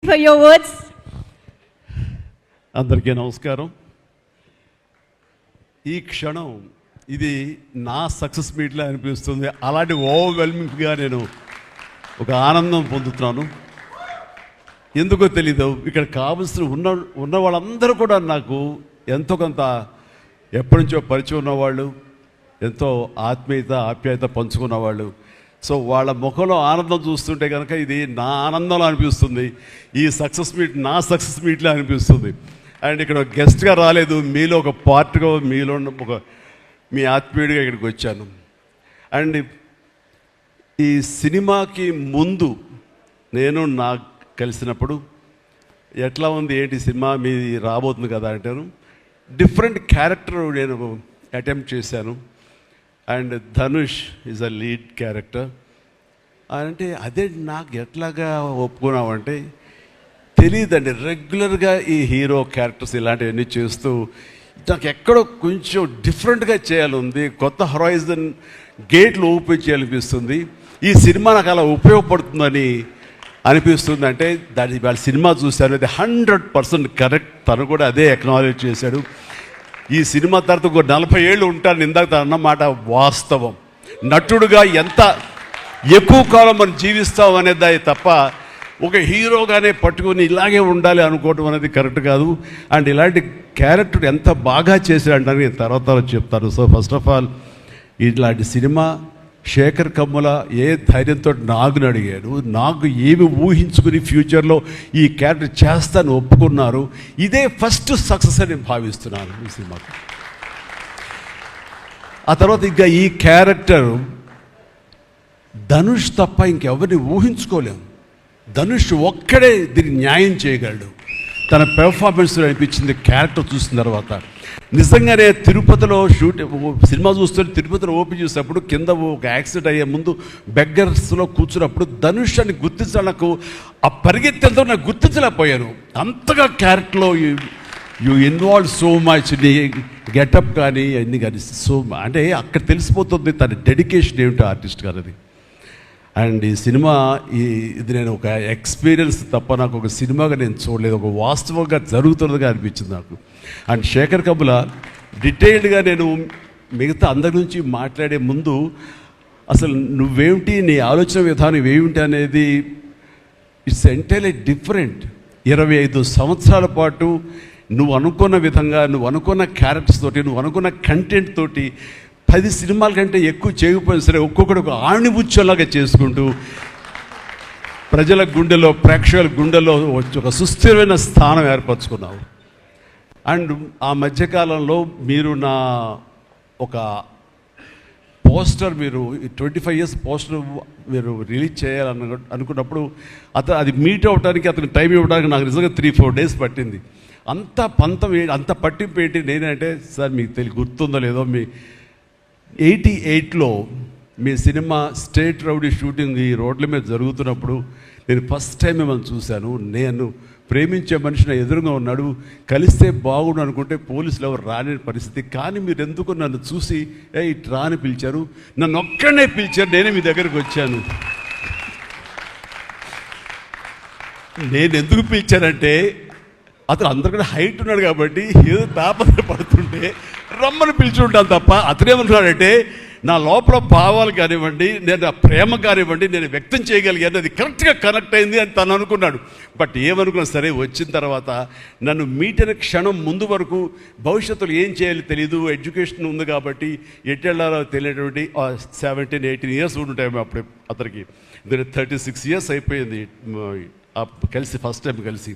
for your words. అందరికీ నమస్కారం. ఈ క్షణం ఇది నా సక్సెస్ మీట్లా అనిపిస్తుంది. అలాంటి ఓవర్వెల్మింగ్గా నేను ఒక ఆనందం పొందుతున్నాను. ఎందుకో తెలీదు, ఇక్కడ కావలసిన ఉన్న వాళ్ళందరూ కూడా నాకు ఎంతో కొంత ఎప్పటి నుంచో పరిచయం ఉన్నవాళ్ళు, ఎంతో ఆప్యాయత పంచుకున్నవాళ్ళు. సో వాళ్ళ ముఖంలో ఆనందం చూస్తుంటే కనుక ఇది నా ఆనందంలో అనిపిస్తుంది. ఈ సక్సెస్ మీట్ నా సక్సెస్ మీట్లా అనిపిస్తుంది. అండ్ ఇక్కడ గెస్ట్గా రాలేదు, మీలో ఒక పార్ట్గా, మీలో ఒక మీ ఆత్మీయుడిగా ఇక్కడికి వచ్చాను. అండ్ ఈ సినిమాకి ముందు నేను నాకు కలిసినప్పుడు ఎట్లా ఉంది ఏంటి సినిమా మీది రాబోతుంది కదా అంటాను. డిఫరెంట్ క్యారెక్టర్ నేను అటెంప్ట్ చేశాను. And Dhanush is a lead character. అంటే అదే నాకు ఎట్లాగా ఒప్పుకున్నామంటే తెలియదండి. రెగ్యులర్గా ఈ హీరో క్యారెక్టర్స్ ఇలాంటివన్నీ చేస్తూ నాకు ఎక్కడో కొంచెం డిఫరెంట్గా చేయాలి, కొత్త హొరైజన్ గేట్లు ఓపెన్ చేయాలనిపిస్తుంది. ఈ సినిమా నాకు అలా ఉపయోగపడుతుందని అనిపిస్తుంది. అంటే దాని వాళ్ళ సినిమా చూశాను, అది 100% కరెక్ట్. తను కూడా అదే అక్నాలెడ్జ్ చేశాడు. ఈ సినిమా తర్వాత ఒక 40 ఏళ్ళు ఉంటాను ఇందాక అన్నమాట వాస్తవం. నటుడుగా ఎంత ఎక్కువ కాలం మనం జీవిస్తాం అనేది తప్ప ఒక హీరోగానే పట్టుకుని ఇలాగే ఉండాలి అనుకోవటం అనేది కరెక్ట్ కాదు. అండ్ ఇలాంటి క్యారెక్టర్ ఎంత బాగా చేశాడంటే నేను తర్వాత చెప్తాను. సో ఫస్ట్ ఆఫ్ ఆల్ ఇలాంటి సినిమా శేఖర్ కమ్ముల ఏ ధైర్యంతో నాగుని అడిగాడు, నాకు ఏమి ఊహించుకుని ఫ్యూచర్లో ఈ క్యారెక్టర్ చేస్తాను ఒప్పుకున్నారు. ఇదే ఫస్ట్ సక్సెస్ అని నేను భావిస్తున్నాను ఈ సినిమాకి. ఆ తర్వాత ఇంకా ఈ క్యారెక్టర్ ధనుష్ తప్ప ఇంకెవరిని ఊహించుకోలేము. ధనుష్ ఒక్కడే దీన్ని న్యాయం చేయగలడు. తన పెర్ఫార్మెన్స్లో అనిపించింది క్యారెక్టర్ చూసిన తర్వాత. నిజంగానే తిరుపతిలో సినిమా చూస్తుంటే తిరుపతిలో ఓపెన్ చేసినప్పుడు కింద ఒక యాక్సిడెంట్ అయ్యే ముందు బెగ్గర్స్లో కూర్చున్నప్పుడు ధనుష్ అని గుర్తించడానికి ఆ పరిగెత్తేంతో నాకు గుర్తించలేకపోయాను. అంతగా క్యారెక్టర్లో యూ ఇన్వాల్వ్ సో మచ్. నీ గెటప్ కానీ అన్నీ కానీ సో అంటే అక్కడ తెలిసిపోతుంది తన డెడికేషన్ ఏమిటో ఆర్టిస్ట్ గారు అది. అండ్ ఈ సినిమా ఇది నేను ఒక ఎక్స్పీరియన్స్ తప్ప నాకు ఒక సినిమాగా నేను చూడలేదు, ఒక వాస్తవంగా జరుగుతున్నదిగా అనిపించింది నాకు. అండ్ శేఖర్ కమ్ముల డీటెయిల్డ్గా నేను మిగతా అందరి నుంచి మాట్లాడే ముందు అసలు నువ్వేమిటి, నీ ఆలోచన విధానం ఏమిటి అనేది ఇట్స్ ఎంటైర్లీ డిఫరెంట్. 25 సంవత్సరాల పాటు నువ్వు అనుకున్న విధంగా, నువ్వు అనుకున్న క్యారెక్టర్స్ తోటి, నువ్వు అనుకున్న కంటెంట్ తోటి 10 సినిమాల కంటే ఎక్కువ చేయకపోయినా సరే ఒక్కొక్కటి ఒక ఆణిముచ్చలాగా చేసుకుంటూ ప్రజల గుండెలో, ప్రేక్షకుల గుండెలో ఒక సుస్థిరమైన స్థానం ఏర్పరచుకున్నావు. అండ్ ఆ మధ్యకాలంలో మీరు నా ఒక పోస్టర్, మీరు 25 years పోస్టర్ మీరు రిలీజ్ చేయాలని అనుకున్నప్పుడు అది మీట్ అవ్వడానికి, అతనికి టైం ఇవ్వడానికి నాకు నిజంగా 3-4 days పట్టింది. అంత పంతం అంత పట్టింపు ఏంటి నేనంటే, సార్ మీకు గుర్తుందో లేదో, మీ 88లో మీ సినిమా స్టేట్ రౌడీ షూటింగ్ ఈ రోడ్ల మీద జరుగుతున్నప్పుడు నేను ఫస్ట్ టైం మిమ్మల్ని చూశాను. నేను ప్రేమించే మనిషి నా ఎదురుగా ఉన్నాడు, కలిస్తే బాగుండు అనుకుంటే పోలీసులు ఎవరు రాని పరిస్థితి. కానీ మీరు ఎందుకు నన్ను చూసి ఇటు రాని పిలిచారు, నన్ను ఒక్కడనే పిలిచారు, నేనే మీ దగ్గరికి వచ్చాను. నేను ఎందుకు పిలిచానంటే అతను అందరికన్నా హైట్ ఉన్నాడు కాబట్టి ఏదో తాపత్ర పడుతుంటే రమ్మని పిలిచుంటాను తప్ప అతనేమన్నాడంటే నా లోపల భావాలు కానివ్వండి, నేను ఆ ప్రేమ కానివ్వండి నేను వ్యక్తం చేయగలిగాను, అది కరెక్ట్గా కనెక్ట్ అయింది అని తను అనుకున్నాడు. బట్ ఏమనుకున్నా సరే వచ్చిన తర్వాత నన్ను మీట్ అయిన క్షణం ముందు వరకు భవిష్యత్తులో ఏం చేయాలో తెలియదు, ఎడ్యుకేషన్ ఉంది కాబట్టి ఎట్టెళ్ళాలో తెలియటువంటి 17-18 years ఉంటాయి అప్పుడు అతనికి. 36 years అయిపోయింది కలిసి, ఫస్ట్ టైం కలిసి.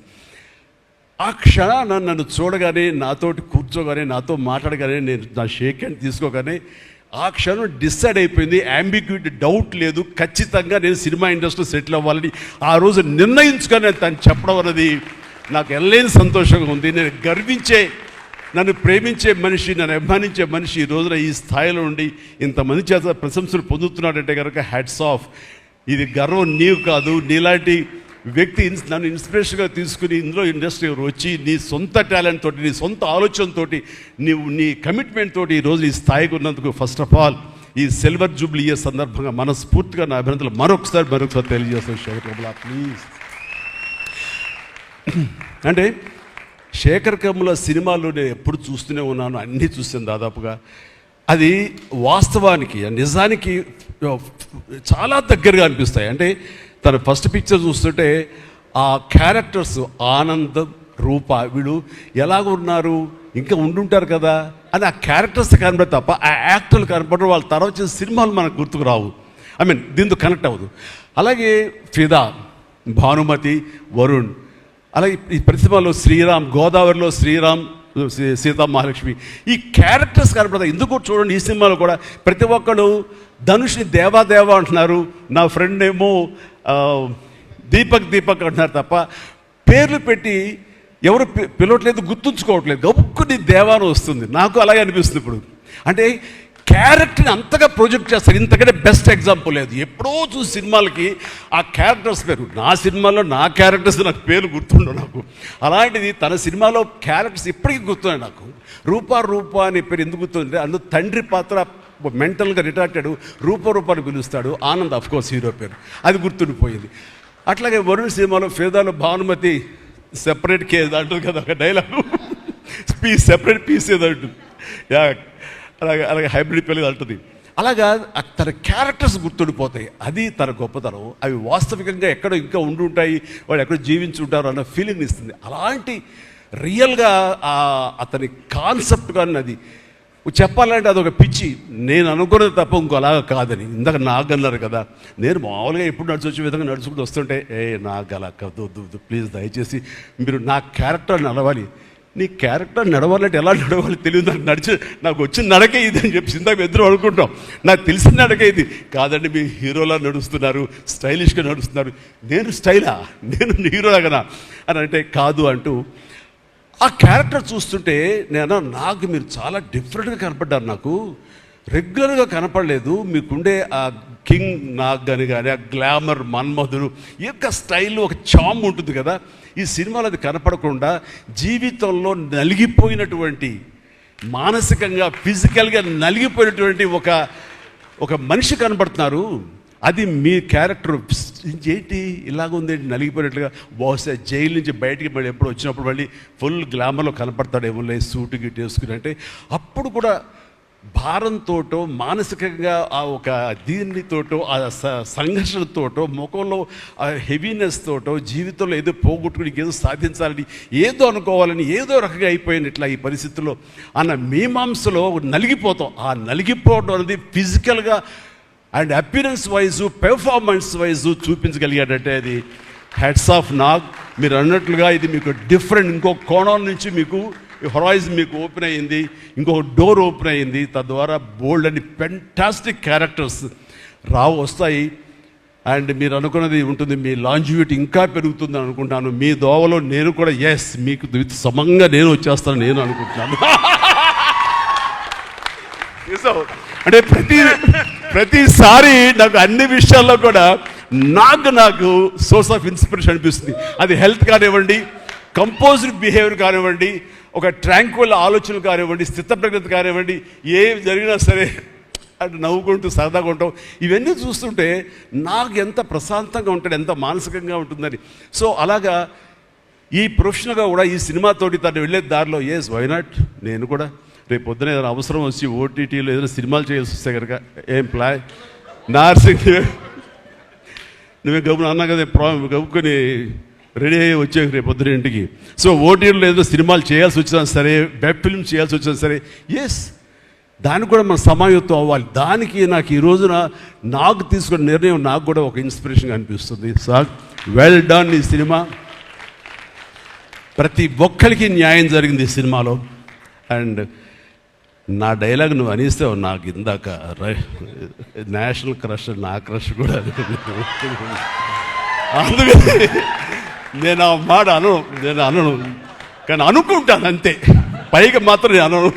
ఆ క్షణాన నన్ను చూడగానే, నాతోటి కూర్చోగానే, నాతో మాట్లాడగానే, నేను నా షేక్ హ్యాండ్ తీసుకోగానే ఆ క్షణం డిసైడ్ అయిపోయింది. అంబిగ్యూటీ, డౌట్ లేదు, ఖచ్చితంగా నేను సినిమా ఇండస్ట్రీలో సెటిల్ అవ్వాలని ఆ రోజు నిర్ణయించుకొని తను చెప్పడం అన్నది నాకు ఎనలేని సంతోషంగా ఉంది. నేను గర్వించే, నన్ను ప్రేమించే మనిషి, నన్ను అభిమానించే మనిషి ఈ రోజున ఈ స్థాయిలో ఉండి ఇంతమంది చేత ప్రశంసలు పొందుతున్నాడంటే కనుక హ్యాట్స్ ఆఫ్. ఇది గర్వం నీవు కాదు, నీలాంటి వ్యక్తి నన్ను ఇన్స్పిరేషన్గా తీసుకుని ఇందులో ఇండస్ట్రీ వచ్చి నీ సొంత టాలెంట్ తోటి, నీ సొంత ఆలోచనతోటి, నీ కమిట్మెంట్ తోటి ఈరోజు ఈ స్థాయికి ఉన్నందుకు ఫస్ట్ ఆఫ్ ఆల్ ఈ సిల్వర్ జూబ్లీ ఇయర్ సందర్భంగా మనస్ఫూర్తిగా నా అభినందనలు మరొకసారి తెలియజేస్తాను. శేఖర్ కమ్ముల ప్లీజ్. అంటే శేఖర్ కమ్ముల సినిమాలు నేను ఎప్పుడు చూస్తూనే ఉన్నాను, అన్నీ చూసాను దాదాపుగా. అది వాస్తవానికి నిజానికి చాలా దగ్గరగా అనిపిస్తాయి. అంటే తన ఫస్ట్ పిక్చర్ చూస్తుంటే ఆ క్యారెక్టర్స్ ఆనందం, రూప వీళ్ళు ఎలాగ ఉన్నారు, ఇంకా ఉండుంటారు కదా అని ఆ క్యారెక్టర్స్ కనబడే తప్ప ఆ యాక్టర్లు కనపడరు. వాళ్ళ తర్వాత వచ్చిన సినిమాలు మనకు గుర్తుకు రావు, దీంతో కనెక్ట్ అవ్వదు. అలాగే ఫిదా, భానుమతి, వరుణ్, అలాగే ఈ ప్రతిమలో శ్రీరామ్, గోదావరిలో శ్రీరామ్, సీతా మహాలక్ష్మి, ఈ క్యారెక్టర్స్ కనపడతాయి. ఎందుకు చూడండి, ఈ సినిమాలో కూడా ప్రతి ఒక్కరు ధనుష్ని దేవా అంటున్నారు, నా ఫ్రెండ్ ఏమో దీపక్ అంటున్నారు తప్ప పేర్లు పెట్టి ఎవరు పిలవట్లేదు, గుర్తుంచుకోవట్లేదు. గబుక్కుని దేవాను వస్తుంది. నాకు అలాగే అనిపిస్తుంది ఇప్పుడు. అంటే క్యారెక్టర్ని అంతగా ప్రొజెక్ట్ చేస్తారు. ఇంతకంటే బెస్ట్ ఎగ్జాంపుల్ లేదు. ఎప్పుడో చూసి సినిమాలకి ఆ క్యారెక్టర్స్ పేరు, నా సినిమాలో నా క్యారెక్టర్స్ నాకు పేరు గుర్తుండవు నాకు. అలాంటిది తన సినిమాలో క్యారెక్టర్స్ ఇప్పటికీ గుర్తున్నాయి నాకు. రూప అనే పేరు ఎందుకు గుర్తుంది, అందులో తండ్రి పాత్ర మెంటల్గా రిటార్టెడ్ రూపాన్ని పిలుస్తాడు. ఆనంద్ ఆఫ్ కోర్స్ హీరో పేరు, అది గుర్తుండిపోయింది. అట్లాగే వరుణ్ సినిమాలో ఫిదాలో భానుమతి సెపరేట్ కేజ్ అంటుంది కదా ఒక డైలాగు, సెపరేట్ పీస్ ఏదో అంటుంది, అలాగే హైబ్రిడ్ పెళ్ళి అంటుంది. అలాగా తన క్యారెక్టర్స్ గుర్తుండిపోతాయి. అది తన గొప్పతనం. అవి వాస్తవికంగా ఎక్కడో ఇంకా ఉండుంటాయి, వాళ్ళు ఎక్కడో జీవించుంటారు అన్న ఫీలింగ్ ఇస్తుంది. అలాంటి రియల్గా అతని కాన్సెప్ట్ కానీ అది చెప్పాలంటే అదొక పిచ్చి. నేను అనుకున్నది తప్ప ఇంకో అలాగా కాదని. ఇందాక నాకు అన్నారు కదా, నేను మామూలుగా ఎప్పుడు వచ్చే విధంగా నడుచుకుంటూ వస్తుంటే నాకు అలా వద్దు ప్లీజ్, దయచేసి మీరు నా క్యారెక్టర్ నడవాలి. నీ క్యారెక్టర్ నడవాలంటే ఎలా నడవాలి తెలియదు నాకు. నాకు వచ్చిన నడకే ఇది అని చెప్పి ఇందాక ఇద్దరు అనుకుంటాం. నాకు తెలిసిన నడకే ఇది కాదండి, మీ హీరోలా నడుస్తున్నారు, స్టైలిష్గా నడుస్తున్నారు. నేను స్టైలా, నేను హీరోలాగనా అని అంటే కాదు అంటూ ఆ క్యారెక్టర్ చూస్తుంటే నాకు మీరు చాలా డిఫరెంట్గా కనపడ్డారు. నాకు రెగ్యులర్గా కనపడలేదు. మీకుండే ఆ కింగ్ నాగ్ అని కానీ ఆ గ్లామర్ మన్మధుడు ఈ యొక్క స్టైల్లో ఒక చామ్ ఉంటుంది కదా, ఈ సినిమాలో అది కనపడకుండా జీవితంలో నలిగిపోయినటువంటి, మానసికంగా ఫిజికల్గా నలిగిపోయినటువంటి ఒక మనిషి కనపడుతున్నారు. అది మీ క్యారెక్టర్. ఏంటి ఇలాగుందేంటి నలిగిపోయినట్లుగా, బహుశా జైలు నుంచి బయటికి మళ్ళీ ఎప్పుడు వచ్చినప్పుడు మళ్ళీ ఫుల్ గ్లామర్లో కనపడతాడేమో సూటు గిట్ వేసుకుని. అంటే అప్పుడు కూడా భారంతోటో మానసికంగా ఆ ఒక దీనితోటో ఆ సంఘర్షణతోటో ముఖంలో ఆ హెవీనెస్ తోటో జీవితంలో ఏదో పోగొట్టుకుని ఏదో సాధించాలని ఏదో అనుకోవాలని ఏదో రకంగా అయిపోయినట్లా ఈ పరిస్థితుల్లో అన్న మీమాంసలో నలిగిపోతాం. ఆ నలిగిపోవడం అనేది ఫిజికల్గా and appearance wise performance wise చూపించగలిగాడంటే అది హెడ్స్ ఆఫ్ నాగ్. మీరు అన్నట్లుగా ఇది మీకు డిఫరెంట్, ఇంకో కోణం నుంచి మీకు హొరైజన్ మీకు ఓపెన్ అయ్యింది, ఇంకొక డోర్ ఓపెన్ అయ్యింది. తద్వారా బోల్డ్ అని ఫెంటాస్టిక్ క్యారెక్టర్స్ వస్తాయి. అండ్ మీరు అనుకున్నది ఉంటుంది, మీ లాంజివిటీ ఇంకా పెరుగుతుందని అనుకుంటాను. మీ దోవలో నేను కూడా మీకు సమంగా నేను వచ్చేస్తాను నేను అనుకుంటున్నాను. అంటే ప్రతిసారి నాకు అన్ని విషయాల్లో కూడా నాకు సోర్స్ ఆఫ్ ఇన్స్పిరేషన్ అనిపిస్తుంది. అది హెల్త్ కానివ్వండి, కంపోజ్డ్ బిహేవియర్ కానివ్వండి, ఒక ట్రాంక్విల్ ఆలోచనలు కానివ్వండి, స్థితప్రజ్ఞత కానివ్వండి, ఏం జరిగినా సరే అంటే నవ్వుకుంటూ సరదాగా ఉంటాం. ఇవన్నీ చూస్తుంటే నాకు ఎంత ప్రశాంతంగా ఉంటాడు, ఎంత మానసికంగా ఉంటుందని. సో అలాగా ఈ ప్రొఫెషనల్గా కూడా ఈ సినిమాతోటి తను వెళ్ళే దారిలో వై నాట్ నేను కూడా రేపు పొద్దున ఏదైనా అవసరం వచ్చి ఓటీటీలో ఏదైనా సినిమాలు చేయాల్సి వస్తే కనుక ఏం ప్లాయ్ నార్సింగ్ నువ్వే గబుని అన్నా కదా, గబుకొని రెడీ అయ్యి వచ్చే రేపు పొద్దున ఇంటికి. సో ఓటీటీలో ఏదైనా సినిమాలు చేయాల్సి వచ్చినా సరే, వెబ్ ఫిల్మ్ చేయాల్సి వచ్చినా సరే, దానికి కూడా మనం సమాయత్తం అవ్వాలి. దానికి నాకు ఈ రోజున నాకు తీసుకున్న నిర్ణయం నాకు కూడా ఒక ఇన్స్పిరేషన్గా అనిపిస్తుంది. Sir well done. ఈ సినిమా ప్రతి ఒక్కరికి న్యాయం జరిగింది ఈ సినిమాలో. అండ్ నా డైలాగ్ నువ్వు అనిస్తావు నాకు ఇందాక నేషనల్ క్రష్, నా క్రష్ కూడా. అందుకని నేను ఆ మాట అనను కానీ అనుకుంటాను అంతే, పైకి మాత్రం నేను అనను.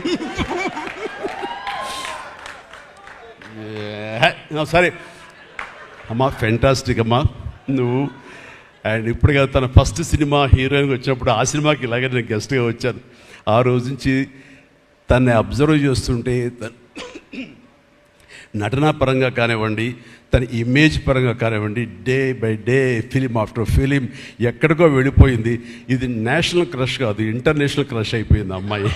సరే అమ్మా, ఫెంటాస్టిక్ అమ్మా నువ్వు. అండ్ ఇప్పుడుగా తన ఫస్ట్ సినిమా హీరోయిన్గా వచ్చినప్పుడు ఆ సినిమాకి ఇలాగే నేను గెస్ట్గా వచ్చాను. ఆ రోజు నుంచి తన్ని అబ్జర్వ్ చేస్తుంటే నటనా పరంగా కానివ్వండి, తన ఇమేజ్ పరంగా కానివ్వండి, day by day film after film ఎక్కడికో వెళ్ళిపోయింది. ఇది నేషనల్ క్రష్ కాదు, ఇంటర్నేషనల్ క్రష్ అయిపోయింది అమ్మాయి.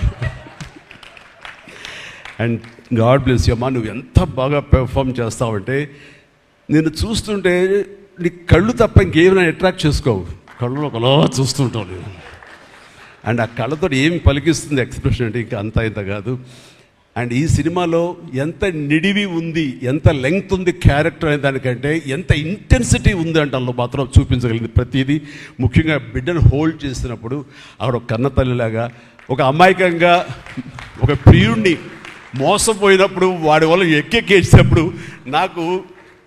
అండ్ గాడ్ బ్లెస్ యూ అమ్మా, నువ్వు ఎంత బాగా పెర్ఫామ్ చేస్తావంటే నేను చూస్తుంటే నీ కళ్ళు తప్ప ఇంకేమైనా అట్రాక్ట్ చేసుకోవు, కళ్ళు ఒకలా చూస్తుంటావు నేను. అండ్ ఆ కళ్ళతో ఏమి పలికిస్తుంది ఎక్స్ప్రెషన్ అంటే ఇంకా అంత ఇంత కాదు. అండ్ ఈ సినిమాలో ఎంత నిడివి ఉంది, ఎంత లెంగ్త్ ఉంది క్యారెక్టర్ అనే దానికంటే ఎంత ఇంటెన్సిటీ ఉంది అంటే అందులో మాత్రం చూపించగలిగింది ప్రతిదీ. ముఖ్యంగా బిడ్డను హోల్డ్ చేసినప్పుడు ఆవిడ ఒక కన్న తల్లిలాగా, ఒక అమాయకంగా ఒక ప్రియుణ్ణి మోసపోయినప్పుడు వాడి వల్ల ఎక్కేసినప్పుడు నాకు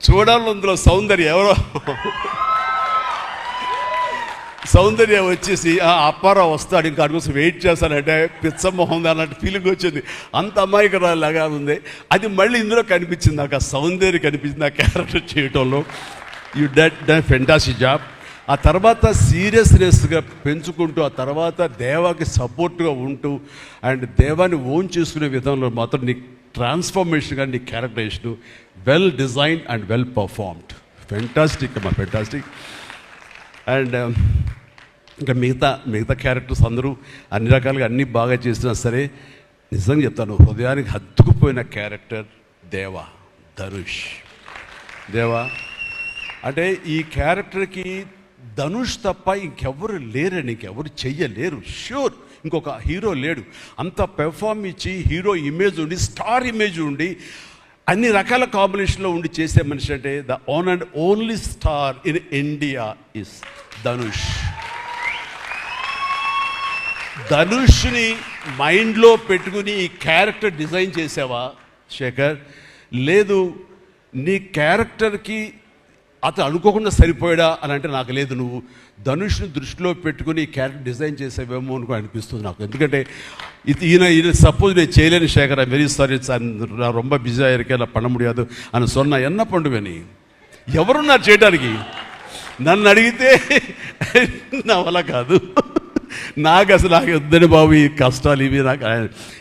చూడాలి అందులో సౌందర్య వచ్చేసి అప్పారావు వస్తాడు ఇంకా అటు కోసం వెయిట్ చేస్తానంటే పిచ్చమొహం అన్నట్టు ఫీలింగ్ వచ్చింది. అంత అమాయకురాలాగా ఉంది. అది మళ్ళీ ఇందులో కనిపించింది నాకు, ఆ సౌందర్య కనిపించింది ఆ క్యారెక్టర్ చేయటంలో. You done fantastic job. ఆ తర్వాత సీరియస్నెస్గా పెంచుకుంటూ, ఆ తర్వాత దేవాకి సపోర్ట్గా ఉంటూ అండ్ దేవాన్ని ఓన్ చేసుకునే విధంలో మాత్రం నీ ట్రాన్స్ఫర్మేషన్ కానీ నీ characterization well design and well performed. Fantastic అమ్మా, ఫెంటాస్టిక్. అండ్ ఇంకా మిగతా క్యారెక్టర్స్ అందరూ అన్ని రకాలుగా అన్నీ బాగా చేసినా సరే నిజంగా చెప్తాను, హృదయానికి హత్తుకుపోయిన క్యారెక్టర్ దేవా అంటే ఈ క్యారెక్టర్కి ధనుష్ తప్ప ఇంకెవరు లేరని, ఇంకెవరు చెయ్యలేరు. ష్యూర్ ఇంకొక హీరో లేడు. అంత పెర్ఫామ్ ఇచ్చి హీరో ఇమేజ్ ఉండి, స్టార్ ఇమేజ్ ఉండి, అన్ని రకాల కాంబినేషన్లో ఉండి చేసే మనిషి అంటే the one and only star in India is Dhanush. ధనుష్ని మైండ్లో పెట్టుకుని ఈ క్యారెక్టర్ డిజైన్ చేసావా శేఖర్? లేదు, నీ క్యారెక్టర్కి అతను అనుకోకుండా సరిపోయాడా అని అంటే నాకు లేదు. నువ్వు ధనుష్ని దృష్టిలో పెట్టుకుని ఈ క్యారెక్టర్ డిజైన్ చేసేవేమో అనుకో అనిపిస్తుంది నాకు. ఎందుకంటే ఈయన సపోజ్ నేను చేయలేని Shekhar, I very sorry sir, నా ரொம்ப బిజీగా இருக்கேன், நான் பண்ண முடியாது అని சொன்னா என்ன பண்ணுவேని? ఎవరున్నారు చేయడానికి? నన్ను అడిగితే నా వల్ల కాదు, నాకు వద్దని బాబు ఈ కష్టాలు ఇవి నాకు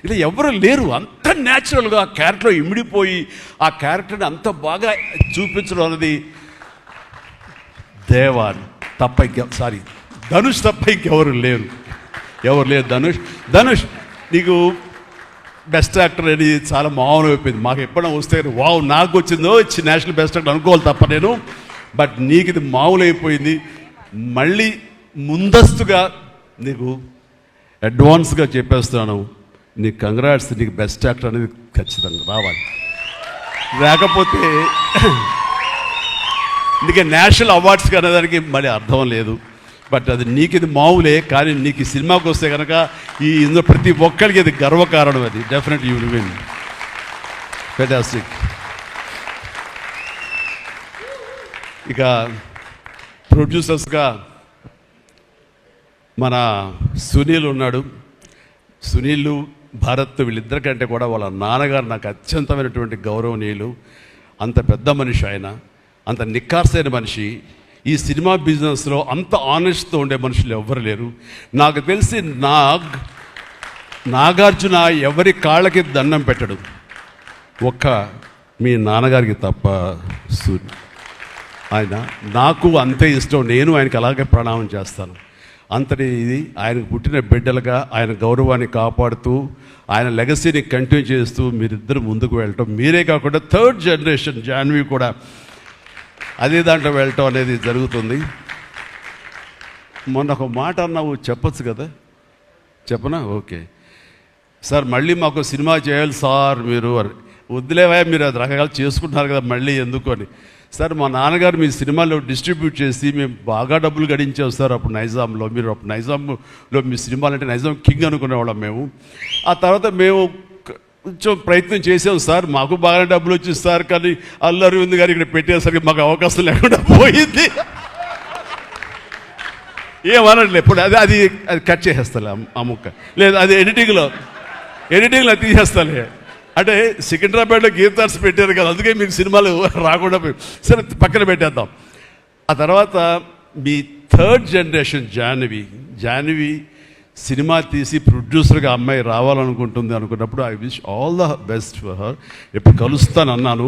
ఇలా ఎవరు లేరు. అంత న్యాచురల్గా ఆ క్యారెక్టర్లో ఇమిడిపోయి ఆ క్యారెక్టర్ని అంత బాగా చూపించడం అన్నది ధనుష్ తప్ప ఇంకెవరు లేరు. ధనుష్ నీకు బెస్ట్ యాక్టర్ అని చాలా మామూలు అయిపోయింది. మాకు ఎప్పుడైనా వస్తే వావ్ నాకు వచ్చిందో నేషనల్ బెస్ట్ యాక్టర్ అనుకోవాలి తప్ప నేను, బట్ నీకు ఇది మామూలు అయిపోయింది. మళ్ళీ ముందస్తుగా నీకు అడ్వాన్స్గా చెప్పేస్తున్నాను, నీకు కంగ్రాట్స్, నీకు బెస్ట్ యాక్టర్ అనేది ఖచ్చితంగా రావాలి. లేకపోతే నీకు నేషనల్ అవార్డ్స్ అనేదానికి మళ్ళీ అర్థం లేదు. బట్ అది నీకు ఇది మామూలే, కానీ నీకు ఈ సినిమాకి వస్తే కనుక ఇందులో ప్రతి ఒక్కరికి ఇది గర్వకారణం. అది definite you will win. Fantastic. ఇక ప్రొడ్యూసర్స్గా మన సునీల్ ఉన్నాడు. సునీల్ భారత్ వీళ్ళిద్దరికంటే కూడా వాళ్ళ నాన్నగారు నాకు అత్యంతమైనటువంటి గౌరవనీయులు. అంత పెద్ద మనిషి ఆయన, అంత నిక్కార్సైన మనిషి. ఈ సినిమా బిజినెస్లో అంత ఆనెస్ట్తో ఉండే మనుషులు ఎవ్వరు లేరు నాకు తెలిసి. నాగార్జున ఎవరి కాళ్ళకి దండం పెట్టడు, ఒక్క మీ నాన్నగారికి తప్ప. ఆయన నాకు అంతే ఇష్టం, నేను ఆయనకి అలాగే ప్రణామం చేస్తాను. అంతటి ఇది ఆయనకు పుట్టిన బిడ్డలుగా ఆయన గౌరవాన్ని కాపాడుతూ ఆయన లెగసీని కంటిన్యూ చేస్తూ మీరిద్దరు ముందుకు వెళ్ళటం, మీరే కాకుండా థర్డ్ జనరేషన్ జాన్వి కూడా అదే దాంట్లో వెళ్ళటం అనేది జరుగుతుంది. మొన్న ఒక మాట అన్నావు, చెప్పచ్చు కదా? చెప్పనా? ఓకే సార్, మళ్ళీ మాకు సినిమా చేయాలి సార్. మీరు వద్దులేవా, మీరు అది రకరకాలు చేసుకుంటున్నారు కదా, మళ్ళీ ఎందుకు అని. సార్ మా నాన్నగారు మీ సినిమాలో డిస్ట్రిబ్యూట్ చేసి మేము బాగా డబ్బులు గడించాం సార్ అప్పుడు నైజాంలో. మీరు అప్పుడు నైజాంలో మీ సినిమాలు అంటే నైజాం కింగ్ అనుకునేవాళ్ళం మేము. ఆ తర్వాత మేము కొంచెం ప్రయత్నం చేసాం సార్, మాకు బాగా డబ్బులు వచ్చింది సార్, కానీ అల్లు అరవింద్ గారు ఇక్కడ పెట్టేసరికి మాకు అవకాశం లేకుండా పోయింది. ఏమనట్లే ఇప్పుడు అది కట్ చేసేస్తాలే ఆ ముక్క, లేదు అది ఎడిటింగ్లో తీసేస్తాలే. అంటే సికింద్రాబాద్లో గీతార్స్ పెట్టారు కదా, అందుకే మీకు సినిమాలు రాకుండా పోయి సరే పక్కన పెట్టేద్దాం. ఆ తర్వాత మీ థర్డ్ జనరేషన్ జాహ్నవి సినిమా తీసి ప్రొడ్యూసర్గా అమ్మాయి రావాలనుకుంటుంది అనుకున్నప్పుడు I wish all the best for her. ఎప్పుడు కలుస్తానన్నాను.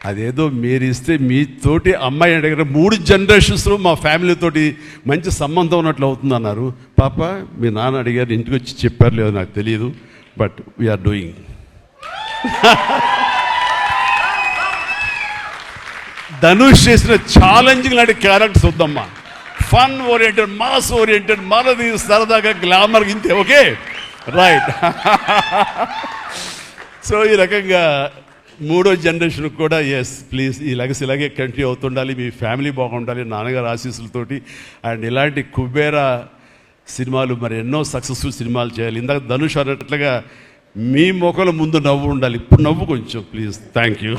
అదేదో మీరు ఇస్తే మీతోటి అమ్మాయి అడిగిన 3 జనరేషన్స్లో మా ఫ్యామిలీతోటి మంచి సంబంధం ఉన్నట్లు అవుతుంది అన్నారు. పాప మీ నాన్న అడిగారు, ఇంటికి వచ్చి చెప్పారు లేదు నాకు తెలియదు, బట్ వీఆర్ డూయింగ్. ధనుష్ చేసిన ఛాలెంజింగ్ లాంటి క్యారెక్టర్స్ వద్దమ్మా. ఫన్ ఓరియంటెడ్, మాస్ ఓరియంటెడ్, మనది సరదాగా గ్లామర్ ఇంతే. Okay right. సో ఈ రకంగా 3వ జనరేషన్ కూడా ఎస్ ప్లీజ్ ఈ లెగసీ ఇలాగే కంటిన్యూ అవుతుండాలి. మీ ఫ్యామిలీ బాగుండాలి నాన్నగారు ఆశీస్సులతోటి. అండ్ ఇలాంటి కుబేరా సినిమాలు మరి ఎన్నో సక్సెస్ఫుల్ సినిమాలు చేయాలి. ఇందాక ధనుష్ అన్నట్లుగా మీ మొక్కల ముందు నవ్వు ఉండాలి. ఇప్పుడు నవ్వు కొంచెం ప్లీజ్. Thank you.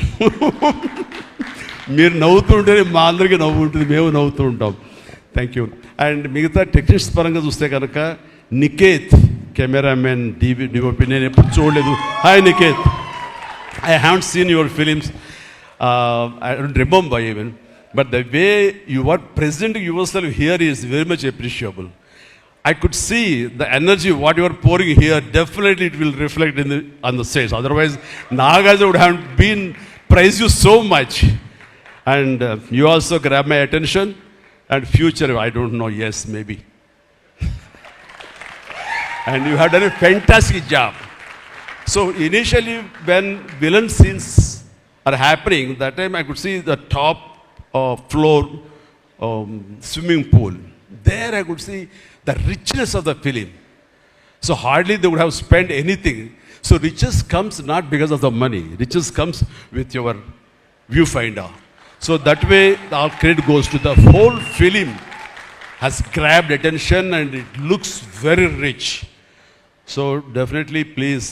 మీరు నవ్వుతూ ఉంటేనే మా అందరికీ నవ్వు ఉంటుంది, మేము నవ్వుతూ ఉంటాం. Thank you. అండ్ మిగతా టెక్నీషియన్స్ పరంగా చూస్తే కనుక నికేత్ కెమెరామెన్ డిఓపి నేను ఎప్పుడు చూడలేదు. Hi Niket, I haven't seen your films. I don't remember even. But the way you are presenting yourself here is very much appreciable. I could see the energy, what you are pouring here, definitely it will reflect on the stage. Otherwise, Nagaja would have been praised you so much. And you also grab my attention. And future, I don't know, yes, maybe. And you have done a fantastic job. So initially when villain scenes are happening, that time I could see the top floor swimming pool. There I could see the richness of the film. So hardly they would have spent anything. So riches comes not because of the money. Riches comes with your viewfinder. So that way our credit goes to the whole film has grabbed attention and it looks very rich. So definitely please,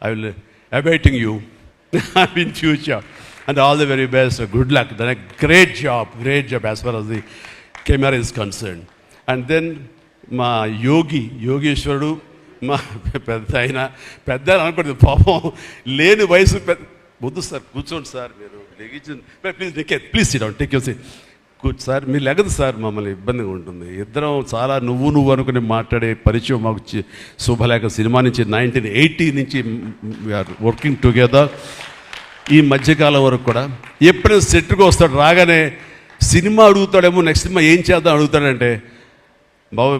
I will awaiting you in future, and all the very best. Good luck. Then a great job as far as the camera is concerned. And then మా యోగేశ్వరుడు మా పెద్ద అనుకోండి పాపం లేని వయసు వద్దు sir కూర్చోండి sir మీరు please Niket please sit down take your seat. Sir మీరు లెగదు సార్, మమ్మల్ని ఇబ్బందిగా ఉంటుంది. ఇద్దరం చాలా నువ్వు అనుకుని మాట్లాడే పరిచయం మాకు శుభలేఖ సినిమా నుంచి 1980 నుంచి వీఆర్ వర్కింగ్ టుగెదర్. ఈ మధ్యకాలం వరకు కూడా ఎప్పుడైనా సెట్కి వస్తాడు, రాగానే సినిమా అడుగుతాడేమో, నెక్స్ట్ సినిమా ఏం చేద్దాం అడుగుతాడంటే,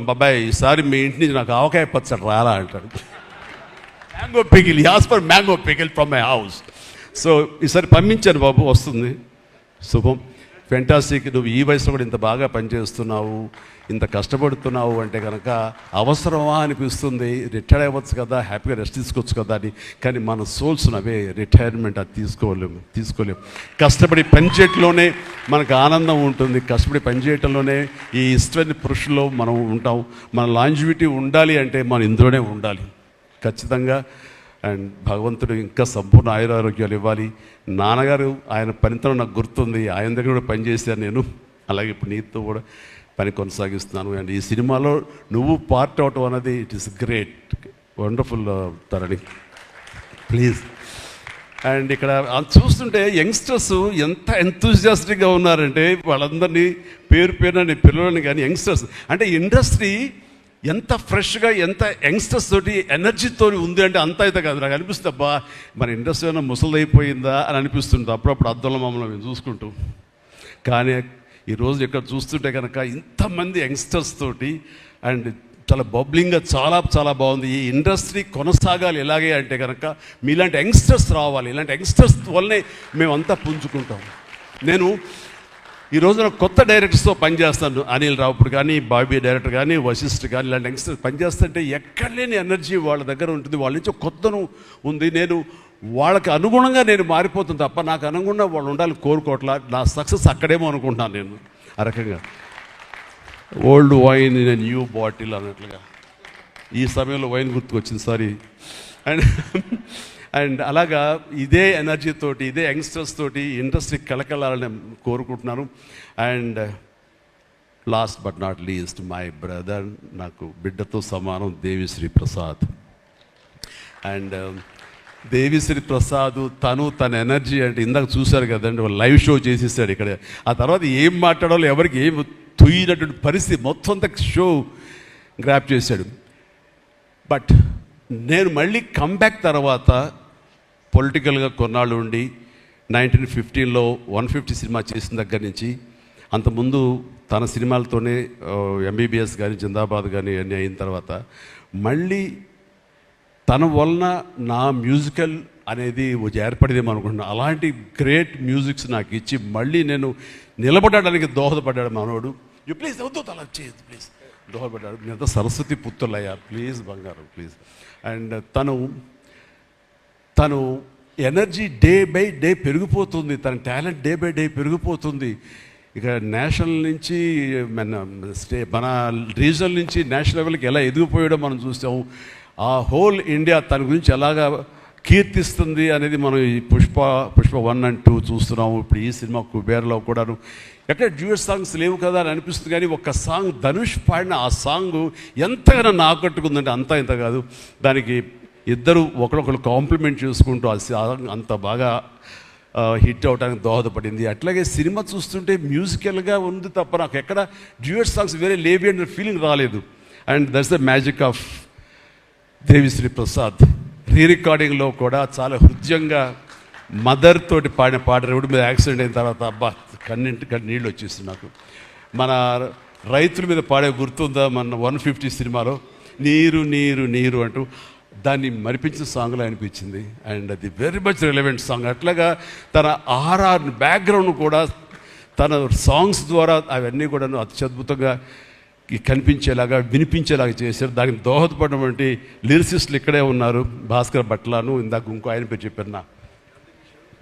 బాబాయ్ ఈసారి మీ ఇంటి నుంచి నాకు ఆవకాయ పచ్చడి రాలా అంటాడు. Mango pickle, as for mango pickle from my house. So ఈసారి పంపించాను బాబు, వస్తుంది. శుభం. ఫెంటాస్టిక్. నువ్వు ఈ వయసులో కూడా ఇంత బాగా పనిచేస్తున్నావు, ఇంత కష్టపడుతున్నావు అంటే కనుక అవసరమా అనిపిస్తుంది. రిటైర్ అవ్వచ్చు కదా, హ్యాపీగా రెస్ట్ తీసుకోవచ్చు కదా అని. కానీ మన సోల్స్ అవే రిటైర్మెంట్ అది తీసుకోలేము. కష్టపడి పనిచేయటంలోనే మనకు ఆనందం ఉంటుంది. కష్టపడి పనిచేయటంలోనే ఈ ఇష్టమైన పురుషుల్లో మనం ఉంటాం. మన లాంజివిటీ ఉండాలి అంటే మనం ఇందులోనే ఉండాలి ఖచ్చితంగా. అండ్ భగవంతుడు ఇంకా సంపూర్ణ ఆయురారోగ్యాలు ఇవ్వాలి. నాన్నగారు ఆయన పనితనం నాకు గుర్తుంది, ఆయన దగ్గర కూడా పనిచేశాను నేను. అలాగే ఇప్పుడు నీతో కూడా పని కొనసాగిస్తున్నాను. అండ్ ఈ సినిమాలో నువ్వు పార్ట్ అవటం అన్నది it is great, wonderful Tharani, please. And ఇక్కడ చూస్తుంటే యంగ్స్టర్స్ ఎంత ఎంతూజియాస్టిక్గా ఉన్నారంటే, వాళ్ళందరినీ పేరున నేను పిల్లలని కానీ యంగ్స్టర్స్ అంటే ఇండస్ట్రీ ఎంత ఫ్రెష్గా, ఎంత యంగ్స్టర్స్ తోటి ఎనర్జీతో ఉంది అంటే అంత అయితే కాదు. నాకు అనిపిస్తుంది అబ్బా మన ఇండస్ట్రీ ఏమైనా ముసలిదైపోయిందా అని అనిపిస్తుంది అప్పుడప్పుడు అద్దంలో మమ్మల్ని మేము చూసుకుంటూ. కానీ ఈరోజు ఇక్కడ చూస్తుంటే కనుక ఇంతమంది యంగ్స్టర్స్ తోటి అండ్ చాలా బబ్లింగ్గా చాలా చాలా బాగుంది. ఈ ఇండస్ట్రీ కొనసాగాలి ఎలాగే అంటే కనుక మీలాంటి యంగ్స్టర్స్ రావాలి. ఇలాంటి యంగ్స్టర్స్ వల్లనే మేమంతా పుంజుకుంటాం. నేను ఈ రోజున కొత్త డైరెక్టర్స్తో పనిచేస్తాను. అనిల్ రావుపూడి కానీ, బాబీ డైరెక్టర్ కానీ, వశిష్ఠ్ కానీ, ఇలాంటి యంగ్స్టర్స్ పనిచేస్తుంటే ఎక్కడ లేని ఎనర్జీ వాళ్ళ దగ్గర ఉంటుంది. వాళ్ళ నుంచి కొత్తను ఉంది. నేను వాళ్ళకి అనుగుణంగా నేను మారిపోతుంది తప్ప నాకు అనుగుణంగా వాళ్ళు ఉండాలి కోరుకోవట్లా. నా సక్సెస్ అక్కడేమో అనుకుంటున్నాను నేను. ఆ రకంగా old wine in new bottle అన్నట్లుగా ఈ సమయంలో వైన్ గుర్తుకొచ్చింది, సారీ. అండ్ అలాగా ఇదే ఎనర్జీతోటి, ఇదే యంగ్స్టర్స్ తోటి ఇండస్ట్రీ కలకలాలని కోరుకుంటున్నాను. And last but not least my brother, నాకు బిడ్డతో సమానం, దేవిశ్రీ ప్రసాద్. అండ్ దేవిశ్రీ ప్రసాద్ తన ఎనర్జీ అంటే ఇందాక చూశారు కదండి, లైవ్ షో చేసేసాడు ఇక్కడ. ఆ తర్వాత ఏం మాట్లాడాలో ఎవరికి ఏం తుయ్యినటువంటి పరిస్థితి మొత్తం అంతా షో గ్రాప్ చేశాడు. బట్ నేను మళ్ళీ కంబ్యాక్ తర్వాత పొలిటికల్గా కొన్నాళ్ళు ఉండి 1915లో 150 సినిమా చేసిన దగ్గర నుంచి, అంతకుముందు తన సినిమాలతోనే ఎంబీబీఎస్ కానీ జిందాబాద్ కానీ అన్నీ అయిన తర్వాత మళ్ళీ తన వలన నా మ్యూజికల్ అనేది ఏర్పడేదేమో అనుకుంటున్నాను. అలాంటి గ్రేట్ మ్యూజిక్స్ నాకు ఇచ్చి మళ్ళీ నేను నిలబడడానికి దోహదపడ్డాడు మనోడు. యూ ప్లీజ్ వద్దు అలా చేయదు ప్లీజ్, దోహదపడ్డాడు. మీరంతా సరస్వతి పుత్రులయ్యా, ప్లీజ్ బంగారం ప్లీజ్. అండ్ తను ఎనర్జీ డే బై డే పెరిగిపోతుంది, తన టాలెంట్ డే బై డే పెరిగిపోతుంది. ఇక నేషనల్ నుంచి మన రీజనల్ నుంచి నేషనల్ లెవెల్కి ఎలా ఎదిగిపోయాడో మనం చూసాము. ఆ హోల్ ఇండియా తన గురించి ఎలాగా కీర్తిస్తుంది అనేది మనం ఈ పుష్ప 1 and 2 చూస్తున్నాము. ఇప్పుడు ఈ సినిమా కుబేర్లో కూడాను ఎక్కడ డ్యూయట్ సాంగ్స్ లేవు కదా అని అనిపిస్తుంది, కానీ ఒక సాంగ్ ధనుష్ పాడిన ఆ సాంగ్ ఎంతగానో నాకు ఆకట్టుకుందంటే అంతా ఇంత కాదు. దానికి ఇద్దరు ఒకరొకరు కాంప్లిమెంట్ చేసుకుంటూ ఆ సాంగ్ అంత బాగా హిట్ అవడానికి దోహదపడింది. అట్లాగే సినిమా చూస్తుంటే మ్యూజికల్గా ఉంది తప్ప నాకు ఎక్కడ డ్యూయట్ సాంగ్స్ వేరే లేవి అనే ఫీలింగ్ రాలేదు. And that's the magic of Devi Sri Prasad. రీ రికార్డింగ్లో కూడా చాలా హృదయంగా మదర్ తోటి పాడిన పాట రోడ్డు మీద యాక్సిడెంట్ అయిన తర్వాత అబ్బా కన్నింటి నీళ్ళు వచ్చేస్తుంది నాకు. మన రైతుల మీద పాడే గుర్తుందా మన 150 సినిమాలో, నీరు నీరు నీరు అంటూ దాన్ని మరిపించిన సాంగ్లో అనిపించింది. అండ్ అది వెరీ మచ్ రిలవెంట్ సాంగ్. అట్లాగా తన ఆర్ఆర్ బ్యాక్గ్రౌండ్ కూడా తన సాంగ్స్ ద్వారా అవన్నీ కూడా అత్యద్భుతంగా కనిపించేలాగా వినిపించేలాగా చేశారు. దానికి దోహదపడినటువంటి లిరిసిస్టులు ఇక్కడే ఉన్నారు. భాస్కర్ భట్లాను, ఇందాక ఇంకో ఆయన పేరు చెప్పారు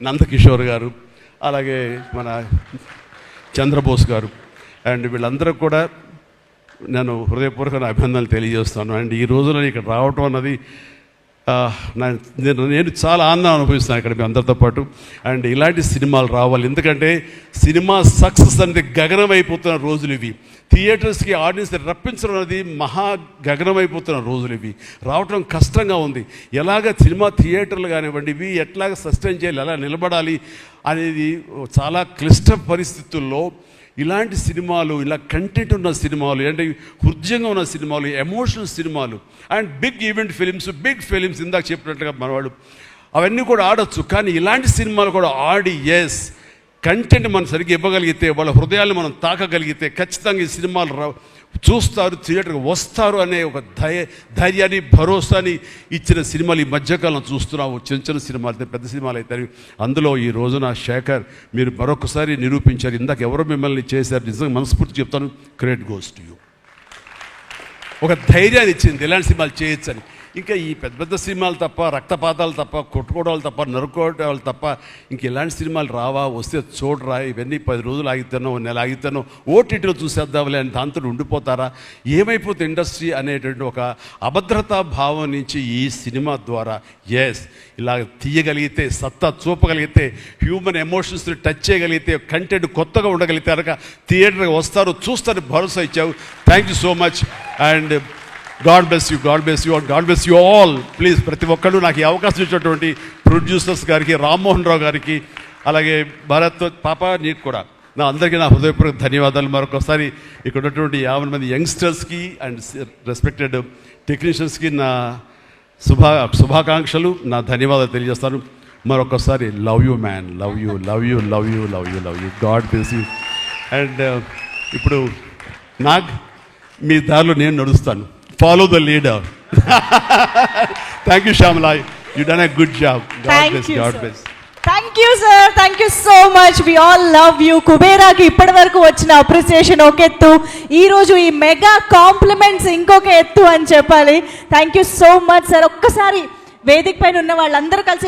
నందకిషోర్ గారు, అలాగే మన చంద్రబోస్ గారు. అండ్ వీళ్ళందరూ కూడా నేను హృదయపూర్వక అభినందనలు తెలియజేస్తాను. అండ్ ఈ రోజున ఇక్కడ రావటం అన్నది నేను చాలా ఆనందం అనుభవిస్తాను ఇక్కడ మీ అందరితో పాటు. అండ్ ఇలాంటి సినిమాలు రావాలి, ఎందుకంటే సినిమా సక్సెస్ అంటే గగనమైపోతున్న రోజులు ఇవి. థియేటర్స్కి ఆడియన్స్ రప్పించడం అనేది మహా గగనమైపోతున్న రోజులు ఇవి. రావటం కష్టంగా ఉంది. ఎలాగ సినిమా థియేటర్లు కానివ్వండి ఇవి ఎట్లాగ సస్టైన్ చేయాలి, ఎలా నిలబడాలి అనేది చాలా క్లిష్ట పరిస్థితుల్లో ఇలాంటి సినిమాలు, ఇలా కంటెంట్ ఉన్న సినిమాలు, అంటే హృదయంగా ఉన్న సినిమాలు, ఎమోషనల్ సినిమాలు and big event big films ఇందాక చెప్పినట్టుగా మనవాడు అవన్నీ కూడా ఆడొచ్చు. కానీ ఇలాంటి సినిమాలు కూడా ఆడి కంటెంట్ మనం సరిగ్గా ఇవ్వగలిగితే, వాళ్ళ హృదయాలు మనం తాకగలిగితే ఖచ్చితంగా ఈ సినిమాలు చూస్తారు, థియేటర్కి వస్తారు అనే ఒక ధైర్యాన్ని భరోసాని ఇచ్చిన సినిమాలు ఈ మధ్యకాలం చూస్తున్నాము. చిన్న చిన్న సినిమాలు అయితే పెద్ద సినిమాలు అయితే అందులో ఈ రోజున శేఖర్ మీరు మరొకసారి నిరూపించారు. ఇందాక ఎవరో మిమ్మల్ని చేశారు, నిజంగా మనస్ఫూర్తి చెప్తాను, క్రెడిట్ గోస్ టు యూ. ఒక ధైర్యాన్ని ఇచ్చింది ఇలాంటి సినిమాలు చేయొచ్చని. ఇంకా ఈ పెద్ద పెద్ద సినిమాలు తప్ప, రక్తపాతాలు తప్ప, కొట్టుకోవడాలు తప్ప, నరుకోవడాలు తప్ప ఇంక ఇలాంటి సినిమాలు రావా, వస్తే చూడరా, ఇవన్నీ 10 రోజులు ఆగితేనో నెల ఆగితేనో ఓటీటీలో చూసేద్దాంలే అని దాంతో ఉండిపోతారా, ఏమైపోతే ఇండస్ట్రీ అనేటువంటి ఒక అభద్రతా భావం నుంచి ఈ సినిమా ద్వారా ఇలా తీయగలిగితే, సత్తా చూపగలిగితే, హ్యూమన్ ఎమోషన్స్ని టచ్ చేయగలిగితే, కంటెంట్ కొత్తగా ఉండగలిగితే కనుక థియేటర్కి వస్తారు, చూస్తారు, భరోసా ఇచ్చావు. Thank you so much. And God bless you, God bless you, and God bless you all. Please ప్రతి ఒక్కళ్ళు నాకు ఈ అవకాశం ఇచ్చినటువంటి ప్రొడ్యూసర్స్ గారికి, రామ్మోహన్ రావు గారికి, అలాగే భరత్ పాప నీకు కూడా అందరికీ నా హృదయపూర్వక ధన్యవాదాలు. మరొకసారి ఇక్కడ ఉన్నటువంటి 50 మంది యంగ్స్టర్స్కి అండ్ రెస్పెక్టెడ్ టెక్నీషియన్స్కి నా శుభాకాంక్షలు, నా ధన్యవాదాలు తెలియజేస్తాను. మరొకసారి love you man, love you love you love you love you love you. God bless you. And ఇప్పుడు మీ దారిలో నేను నడుస్తాను. Follow the leader. Thank you, Shamla. You done a good job. God bless. God bless. Thank you, sir. Thank you so much. We all love you. కుబేరాకి ఇప్పటి వరకు వచ్చిన appreciation ఒక ఎత్తు, ఈ రోజు ఈ మెగా కాంప్లిమెంట్స్ ఇంకొక ఎత్తు అని చెప్పాలి. Thank you so much sir. ఒక్కసారి వేదిక పైన ఉన్న వాళ్ళందరూ కలిసి